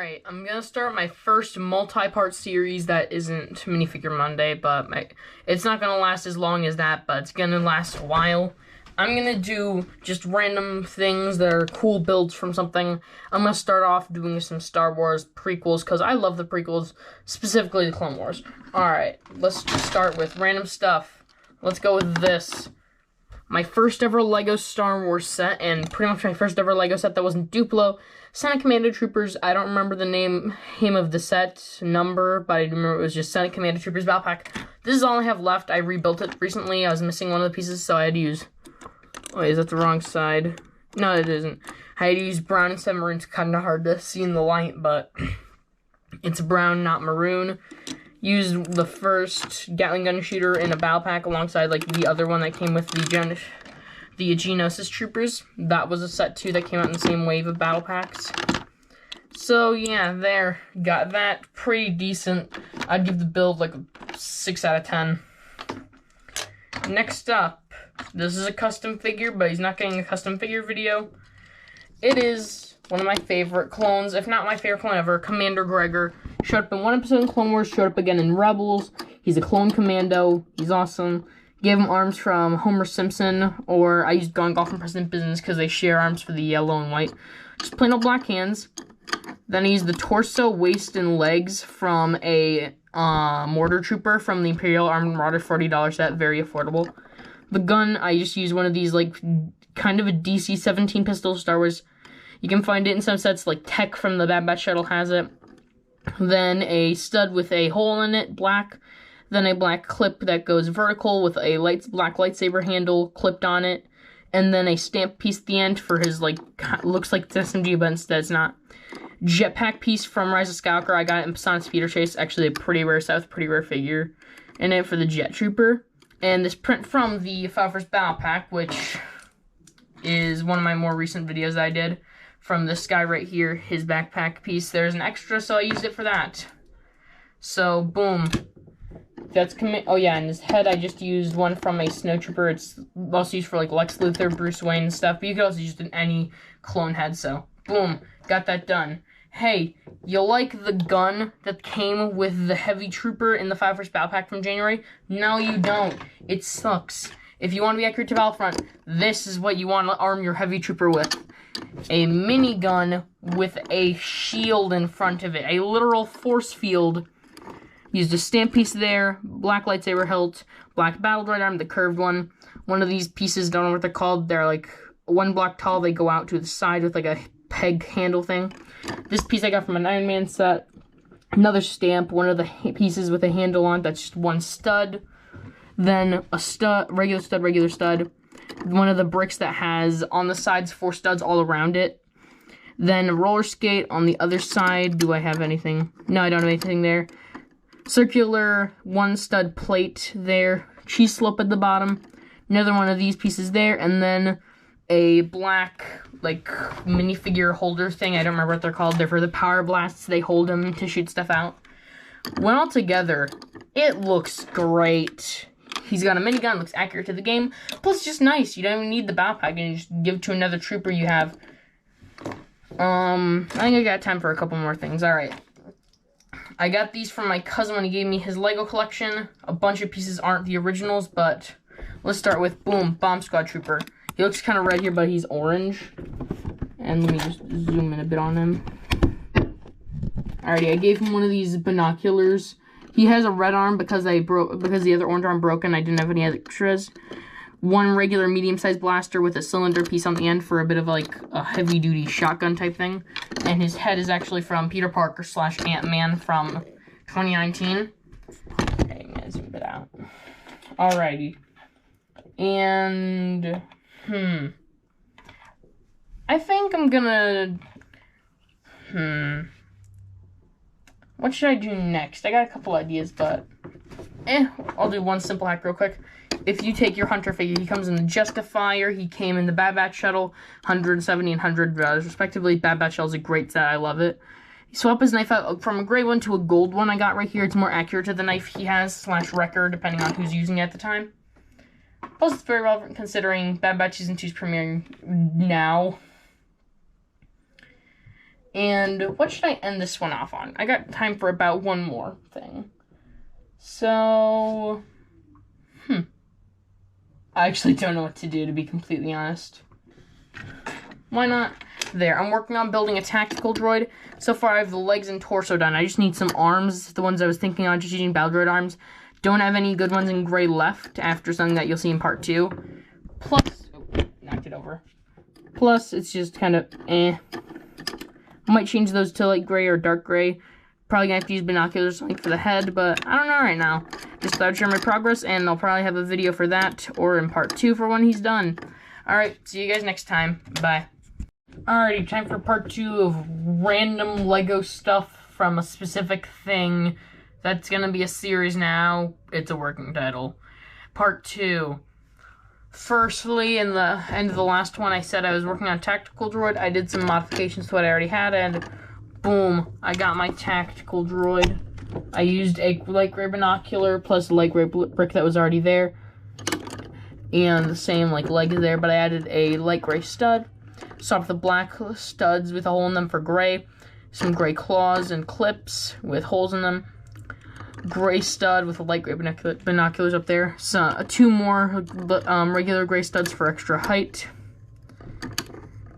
Alright, I'm gonna start my first multi-part series that isn't Minifigure Monday, but it's not gonna last as long as that, but it's gonna last a while. I'm gonna do just random things that are cool builds from something. I'm gonna start off doing some Star Wars prequels, because I love the prequels, specifically the Clone Wars. Alright, let's just start with random stuff. Let's go with this. My first ever Lego Star Wars set, and pretty much my first ever Lego set that wasn't Duplo. Senate Commando Troopers. I don't remember the name of the set number, but I remember it was just Senate Commando Troopers Battle Pack. This is all I have left. I rebuilt it recently. I was missing one of the pieces, so I had to use... Wait, is that the wrong side? No, it isn't. I had to use brown instead of maroon. It's kind of hard to see in the light, but it's brown, not maroon. Used the first Gatling gun shooter in a battle pack alongside like the other one that came with the Geonosis Troopers. That was a set too that came out in the same wave of battle packs. So yeah, there. Got that. Pretty decent. I'd give the build like a 6 out of 10. Next up, this is a custom figure, but he's not getting a custom figure video. It is one of my favorite clones, if not my favorite clone ever, Commander Gregor. Showed up in one episode in Clone Wars, showed up again in Rebels. He's a clone commando. He's awesome. Gave him arms from Homer Simpson, or I used Gone Golf and President Business because they share arms for the yellow and white. Just plain old black hands. Then I used the torso, waist, and legs from a mortar trooper from the Imperial Armored Marauder $40 set. Very affordable. The gun, I just used one of these, like, kind of a DC-17 pistol Star Wars. You can find it in some sets, like Tech from the Bad Batch Shuttle has it. Then a stud with a hole in it, black. Then a black clip that goes vertical with a black lightsaber handle clipped on it. And then a stamp piece at the end for his, like, looks like it's SMG, but instead it's not. Jetpack piece from Rise of Skywalker. I got it in Pasana Speeder Chase. Actually a pretty rare set with a pretty rare figure in it for the Jet Trooper. And this print from the 5th Battle Pack, which is one of my more recent videos that I did. From this guy right here, his backpack piece. There's an extra, so I used it for that. So, boom. That's oh yeah, and his head, I just used one from a Snowtrooper. It's also used for, like, Lex Luthor, Bruce Wayne, and stuff. But you could also use it in any clone head, so, boom. Got that done. Hey, you like the gun that came with the Heavy Trooper in the 5th Battle Pack from January? No, you don't. It sucks. If you want to be accurate to Battlefront, this is what you want to arm your Heavy Trooper with. A minigun with a shield in front of it. A literal force field. Used a stamp piece there. Black lightsaber hilt. Black battle droid arm, the curved one. One of these pieces, don't know what they're called. They're like one block tall. They go out to the side with like a peg handle thing. This piece I got from an Iron Man set. Another stamp. One of the pieces with a handle on. That's just one stud. Then a stud, regular stud. One of the bricks that has on the sides 4 studs all around it. Then a roller skate on the other side. Do I have anything? No, I don't have anything there. Circular 1 stud plate there. Cheese slope at the bottom. Another one of these pieces there. And then a black, like, minifigure holder thing. I don't remember what they're called. They're for the power blasts. They hold them to shoot stuff out. When all together, it looks great. He's got a minigun, looks accurate to the game. Plus, it's just nice. You don't even need the battle pack, and you just give it to another trooper you have. I think I got time for a couple more things. Alright. I got these from my cousin when he gave me his Lego collection. A bunch of pieces aren't the originals, but let's start with, boom, Bomb Squad Trooper. He looks kind of red here, but he's orange. And let me just zoom in a bit on him. Alrighty, I gave him one of these binoculars. He has a red arm because the other orange arm broke and I didn't have any extras. One regular medium-sized blaster with a cylinder piece on the end for a bit of like a heavy-duty shotgun type thing. And his head is actually from Peter Parker / Ant-Man from 2019. Okay, I'm gonna zoom it out. Alrighty. And I think I'm gonna what should I do next? I got a couple ideas, but I'll do one simple hack real quick. If you take your Hunter figure, he comes in the Justifier, he came in the Bad Batch Shuttle, 170 and $100 respectively. Bad Batch Shuttle is a great set, I love it. Swap his knife out from a gray one to a gold one I got right here. It's more accurate to the knife he has, / wrecker, depending on who's using it at the time. Plus, it's very relevant considering Bad Batch Season 2 is premiering now. And what should I end this one off on? I got time for about one more thing. So, I actually don't know what to do, to be completely honest. Why not? There, I'm working on building a tactical droid. So far, I have the legs and torso done. I just need some arms, the ones I was thinking on, just using battle droid arms. Don't have any good ones in gray left after something that you'll see in part 2. Plus, oh, knocked it over. Plus, it's just kind of I might change those to like gray or dark gray. Probably gonna have to use binoculars or something for the head, but I don't know right now. Just thought I'd share my progress, and I'll probably have a video for that, or in part 2 for when he's done. Alright, see you guys next time. Bye. Alrighty, time for part 2 of random Lego stuff from a specific thing. That's gonna be a series now. It's a working title. Part 2. Firstly, in the end of the last one, I said I was working on tactical droid. I did some modifications to what I already had, and boom, I got my tactical droid. I used a light gray binocular plus a light gray brick that was already there, and the same like leg is there, but I added a light gray stud. Swapped the black studs with a hole in them for gray. Some gray claws and clips with holes in them. Gray stud with a light gray binoculars up there. So 2 more regular gray studs for extra height.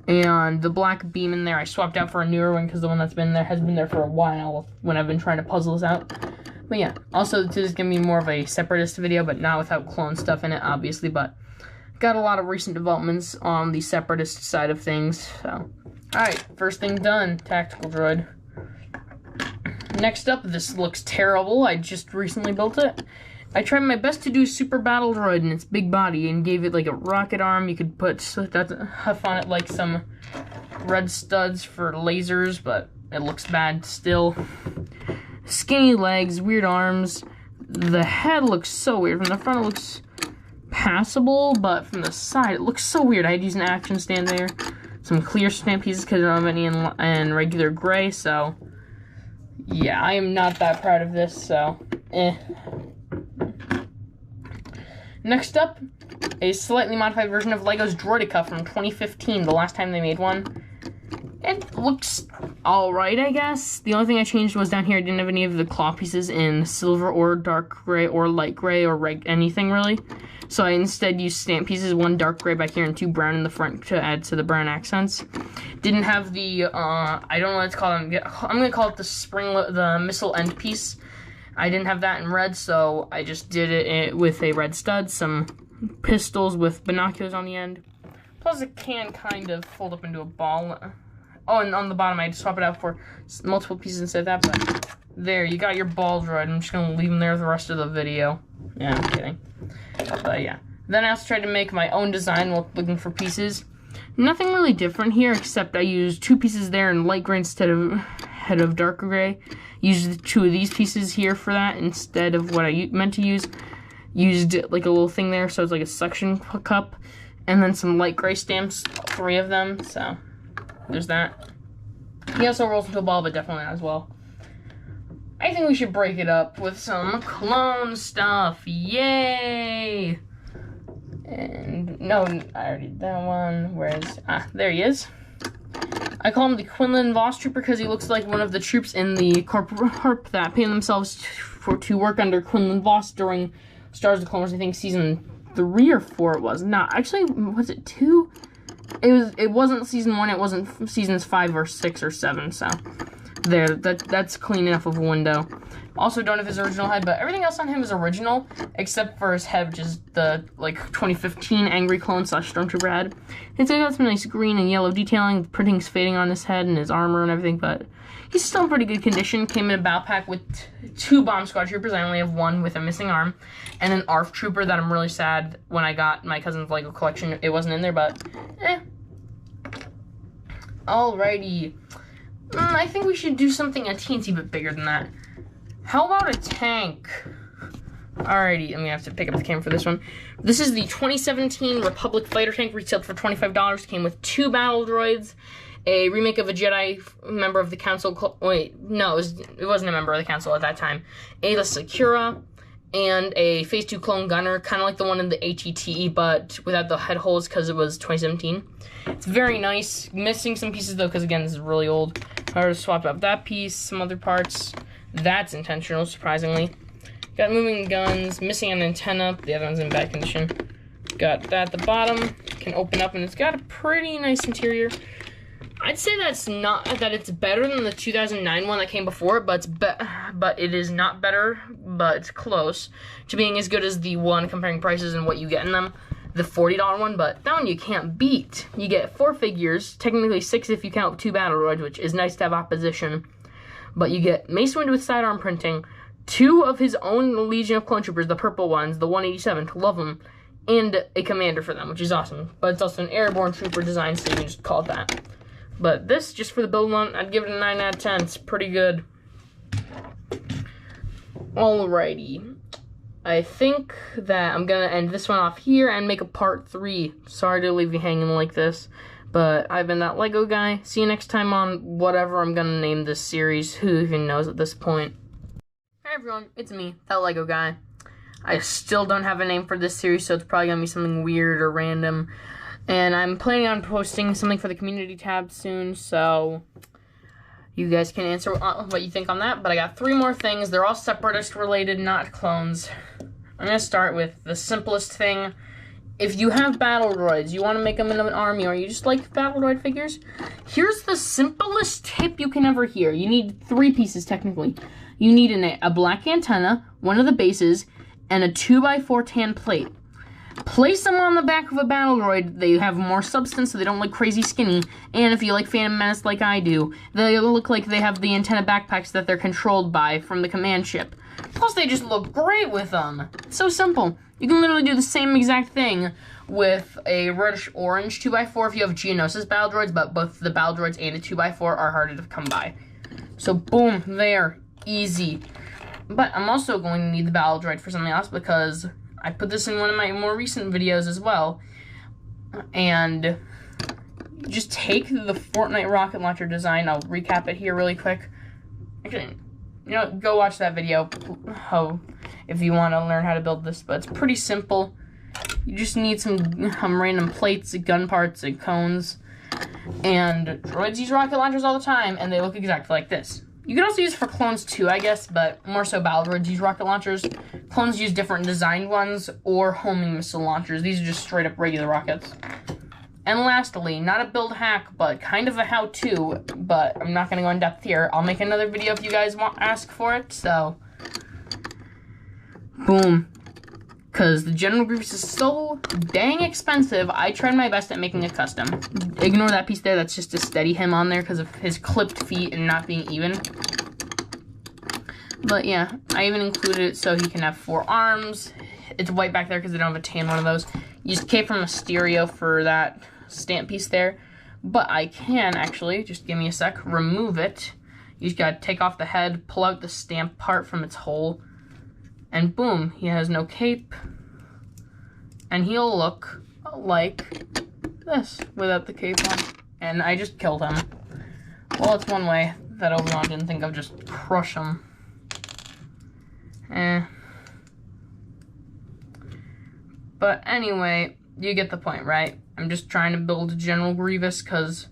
And the black beam in there I swapped out for a newer one because the one that's been there has been there for a while when I've been trying to puzzle this out. But yeah, also this is going to be more of a separatist video, but not without clone stuff in it, obviously. But got a lot of recent developments on the separatist side of things. So, alright, first thing done, tactical droid. Next up, this looks terrible. I just recently built it. I tried my best to do super battle droid in its big body and gave it like a rocket arm. You could put huff on it like some red studs for lasers, but it looks bad still. Skinny legs, weird arms. The head looks so weird. From the front it looks passable, but from the side it looks so weird. I had to use an action stand there. Some clear stamp pieces because I don't have any in regular gray, so yeah, I am not that proud of this, so Next up, a slightly modified version of Lego's Droideka from 2015, the last time they made one. It looks alright, I guess. The only thing I changed was down here I didn't have any of the claw pieces in silver or dark gray or light gray or anything really. So I instead used stamp pieces, 1 dark gray back here and 2 brown in the front to add to the brown accents. Didn't have the, I don't know what it's called. I'm going to call it the missile end piece. I didn't have that in red, so I just did it with a red stud, some pistols with binoculars on the end. Plus it can kind of fold up into a ball. Oh, and on the bottom I had to swap it out for multiple pieces instead of that, but there, you got your ball droid. I'm just going to leave him there the rest of the video. Yeah, I'm kidding. But yeah. Then I also tried to make my own design while looking for pieces. Nothing really different here, except I used 2 pieces there in light gray instead of head of darker gray. Used 2 of these pieces here for that instead of what I meant to use. Used like a little thing there, so it's like a suction cup. And then some light gray stamps, 3 of them, so there's that. He also rolls into a ball, but definitely not as well. I think we should break it up with some clone stuff. Yay! And no, I already did that one. Where's there he is. I call him the Quinlan Voss Trooper because he looks like one of the troops in the corp that pay themselves to work under Quinlan Voss during Stars of the Clone Wars. I think season 3 or 4 it was. No, actually, was it 2? It wasn't season 1. It wasn't seasons 5 or 6 or 7. So there, that's clean enough of a window. Also, don't have his original head, but everything else on him is original, except for his head, which is the, like, 2015 Angry Clone / Stormtrooper head. It's got some nice green and yellow detailing, the printing's fading on his head and his armor and everything, but he's still in pretty good condition. Came in a battle pack with 2 Bomb Squad Troopers. I only have 1 with a missing arm, and an ARF Trooper that I'm really sad when I got my cousin's Lego collection. It wasn't in there, but, Alrighty. I think we should do something a teensy bit bigger than that. How about a tank? Alrighty, I'm gonna have to pick up the camera for this one. This is the 2017 Republic Fighter Tank, retailed for $25. Came with 2 battle droids, a remake of a Jedi member of the council. Wait, no, it wasn't a member of the council at that time. Aayla Secura, and a Phase 2 clone gunner, kind of like the one in the HETE, but without the head holes because it was 2017. It's very nice. Missing some pieces though, because again, this is really old. I already swapped up that piece, some other parts. That's intentional, surprisingly. Got moving guns, missing an antenna. The other one's in bad condition. Got that at the bottom. Can open up, and it's got a pretty nice interior. I'd say that it's better than the 2009 one that came before, but it is not better, but it's close to being as good as the one comparing prices and what you get in them, the $40 one. But that one you can't beat. You get 4 figures, technically 6 if you count 2 battle droids, which is nice to have opposition. But you get Mace Windu with sidearm printing, 2 of his own Legion of Clone Troopers, the purple ones, the 187, love them, and a commander for them, which is awesome. But it's also an airborne trooper design, so you can just call it that. But this, just for the build one, I'd give it a 9 out of 10. It's pretty good. Alrighty. I think that I'm going to end this one off here and make a part 3. Sorry to leave you hanging like this. But I've been that LEGO guy. See you next time on whatever I'm going to name this series. Who even knows at this point? Hey everyone, it's me, that LEGO guy. I still don't have a name for this series, so it's probably going to be something weird or random. And I'm planning on posting something for the community tab soon, so you guys can answer what you think on that. But I got 3 more things. They're all separatist related, not clones. I'm going to start with the simplest thing. If you have battle droids, you want to make them into an army, or you just like battle droid figures, here's the simplest tip you can ever hear. You need 3 pieces, technically. You need a black antenna, one of the bases, and a 2x4 tan plate. Place them on the back of a battle droid. They have more substance, so they don't look crazy skinny. And if you like Phantom Menace like I do, they look like they have the antenna backpacks that they're controlled by from the command ship. Plus, they just look great with them. It's so simple. You can literally do the same exact thing with a reddish-orange 2x4 if you have Geonosis battle droids, but both the battle droids and a 2x4 are harder to come by. So, boom, there. Easy. But I'm also going to need the battle droid for something else, because I put this in one of my more recent videos as well. And just take the Fortnite rocket launcher design. I'll recap it here really quick. Actually, you know, go watch that video if you want to learn how to build this. But it's pretty simple. You just need some random plates, gun parts, and cones. And droids use rocket launchers all the time, and they look exactly like this. You can also use it for clones too, I guess, but more so battle droids use rocket launchers. Clones use different designed ones or homing missile launchers. These are just straight up regular rockets. And lastly, not a build hack, but kind of a how-to, but I'm not going to go in depth here. I'll make another video if you guys ask for it, so boom. Because the General Grievous is so dang expensive, I tried my best at making a custom. Ignore that piece there, that's just to steady him on there because of his clipped feet and not being even. But yeah, I even included it so he can have 4 arms. It's white back there because they don't have a tan one of those. Use K from Mysterio for that stamp piece there. But I can actually, just give me a sec, remove it. You just gotta take off the head, pull out the stamp part from its hole. And boom, he has no cape. And he'll look like this without the cape on. And I just killed him. Well, it's one way that Obi-Wan didn't think of just crush him. But anyway, you get the point, right? I'm just trying to build General Grievous because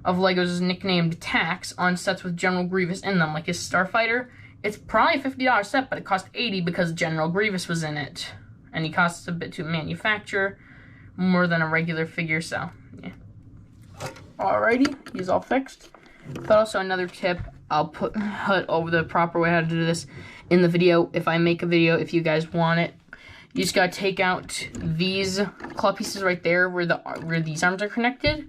of LEGO's nicknamed tax on sets with General Grievous in them, like his Starfighter. It's probably a $50 set, but it cost $80 because General Grievous was in it. And he costs a bit to manufacture, more than a regular figure, so yeah. Alrighty, he's all fixed. But also another tip, I'll put over the proper way how to do this in the video. If I make a video, if you guys want it, you just gotta take out these claw pieces right there where these arms are connected.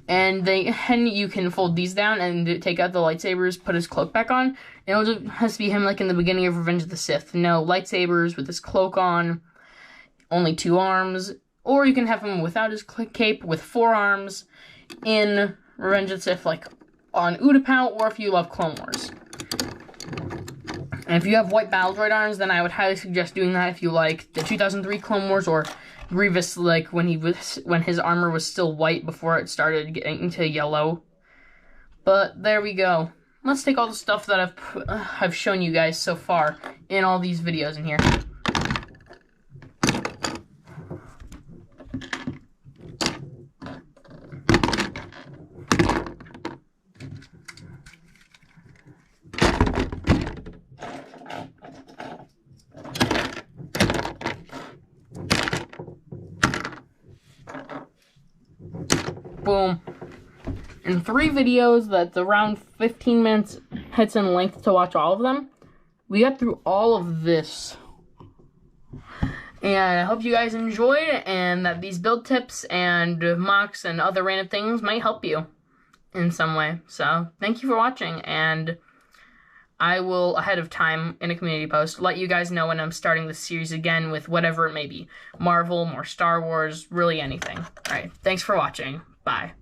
And you can fold these down and take out the lightsabers, put his cloak back on. And it'll just has to be him like in the beginning of Revenge of the Sith. No lightsabers with his cloak on, only 2 arms. Or you can have him without his cape with 4 arms in Revenge of the Sith, like on Utapau, or if you love Clone Wars. And if you have white battle droid arms, then I would highly suggest doing that if you like the 2003 Clone Wars, or Grievous, like when his armor was still white before it started getting into yellow. But there we go. Let's take all the stuff that I've shown you guys so far in all these videos in here. boom. In 3 videos, that's around 15 minutes hits in length to watch all of them. We got through all of this. And I hope you guys enjoyed, and that these build tips and mocks and other random things might help you in some way. So, thank you for watching, and I will, ahead of time, in a community post, let you guys know when I'm starting this series again with whatever it may be. Marvel, more Star Wars, really anything. Alright, thanks for watching. Bye.